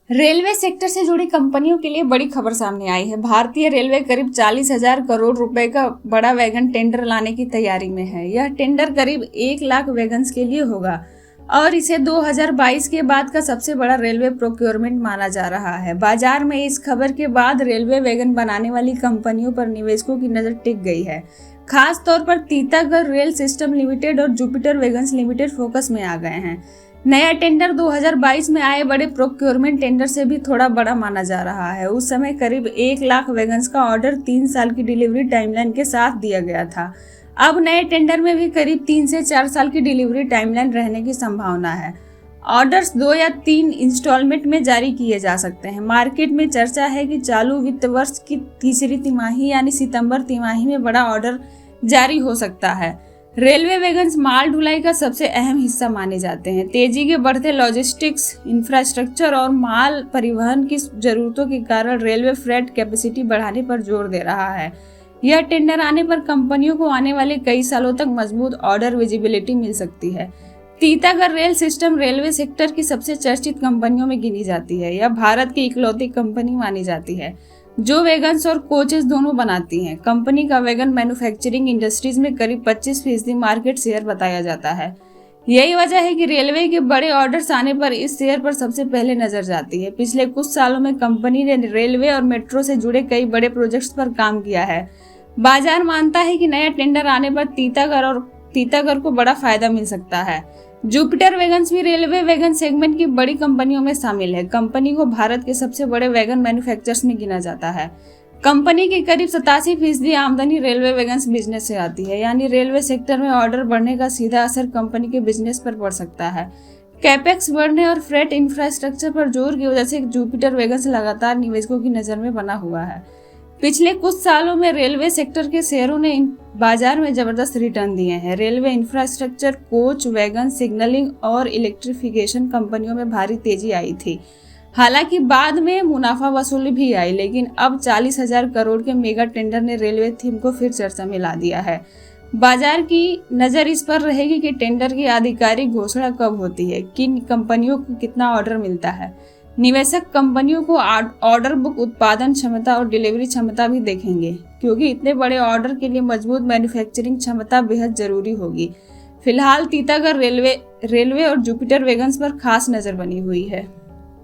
Railway sector से जुड़ी कंपनियों के लिए बड़ी खबर सामने आई है। भारतीय रेलवे करीब 40,000 करोड़ रुपए का बड़ा वैगन टेंडर लाने की तैयारी में है। यह टेंडर करीब 1 लाख वैगन्स के लिए होगा और इसे 2022 के बाद का सबसे बड़ा रेलवे प्रोक्योरमेंट माना जा रहा है। बाजार में इस खबर के बाद रेलवे वैगन बनाने वाली कंपनियों पर निवेशकों की नजर टिक गई है। खास तौर पर तीतागढ़ रेल सिस्टम लिमिटेड और जुपिटर वैगन्स लिमिटेड फोकस में आ गए हैं। नया टेंडर 2022 में आए बड़े प्रोक्योरमेंट टेंडर से भी थोड़ा बड़ा माना जा रहा है। उस समय करीब 1 लाख वैगन्स का ऑर्डर 3 साल की डिलीवरी टाइमलाइन के साथ दिया गया था। अब नए टेंडर में भी करीब 3 से 4 साल की डिलीवरी टाइमलाइन रहने की संभावना है। ऑर्डर्स 2 या 3 इंस्टॉलमेंट में जारी किए जा सकते हैं। मार्केट में चर्चा है कि चालू वित्त वर्ष की तीसरी तिमाही यानी सितंबर तिमाही में बड़ा ऑर्डर जारी हो सकता है। रेलवे वैगन्स माल ढुलाई का सबसे अहम हिस्सा माने जाते हैं। तेजी के बढ़ते लॉजिस्टिक्स इंफ्रास्ट्रक्चर और माल परिवहन की जरूरतों के कारण रेलवे फ्रेट कैपेसिटी बढ़ाने पर जोर दे रहा है। यह टेंडर आने पर कंपनियों को आने वाले कई सालों तक मजबूत ऑर्डर विजिबिलिटी मिल सकती है। Titagarh rail system railway sector की सबसे चर्चित कंपनियों में गिनी जाती है। यह भारत की इकलौती कंपनी मानी जाती है जो वैगन्स और कोचेस दोनों बनाती हैं। कंपनी का वैगन मैन्युफैक्चरिंग इंडस्ट्रीज में करीब 25% मार्केट शेयर बताया जाता है। यही वजह है कि रेलवे के बड़े ऑर्डर्स आने पर इस शेयर पर सबसे पहले नजर जाती है। पिछले कुछ सालों में कंपनी ने रेलवे और मेट्रो से जुड़े कई बड़े प्रोजेक्ट्स पर काम किया है। बाजार मानता है कि नया टेंडर आने पर तीतागढ़ को बड़ा फायदा मिल सकता है। जुपिटर वैगन्स भी रेलवे वैगन सेगमेंट की बड़ी कंपनियों में शामिल है। कंपनी को भारत के सबसे बड़े वैगन मैन्युफैक्चरर्स में गिना जाता है। कंपनी की करीब 87% आमदनी रेलवे वैगन्स बिजनेस से आती है, यानी रेलवे सेक्टर में ऑर्डर बढ़ने का सीधा असर कंपनी के बिजनेस पर पड़ सकता है। कैपेक्स बढ़ने और फ्रेट इंफ्रास्ट्रक्चर पर जोर की वजह से जुपिटर वैगन्स लगातार निवेशकों की नजर में बना हुआ है। पिछले कुछ सालों में रेलवे सेक्टर के शेयरों ने बाजार में जबरदस्त रिटर्न दिए हैं। Railway infrastructure, coach, wagon, signalling और इलेक्ट्रिफिकेशन कंपनियों में भारी तेजी आई थी। हालांकि बाद में मुनाफा वसूली भी आई, लेकिन अब 40,000 करोड़ के मेगा टेंडर ने रेलवे थीम को फिर चर्चा में ला दिया है। बाजार की नजर इस पर रहेगी कि टेंडर की आधिकारिक घोषणा कब होती है, किन कंपनियों को कितना ऑर्डर मिलता है। निवेशक कंपनियों को ऑर्डर बुक, उत्पादन क्षमता और डिलीवरी क्षमता भी देखेंगे, क्योंकि इतने बड़े ऑर्डर के लिए मजबूत मैन्युफैक्चरिंग क्षमता बेहद जरूरी होगी। फिलहाल तीतागढ़ रेलवे और जुपिटर वैगन्स पर खास नजर बनी हुई है।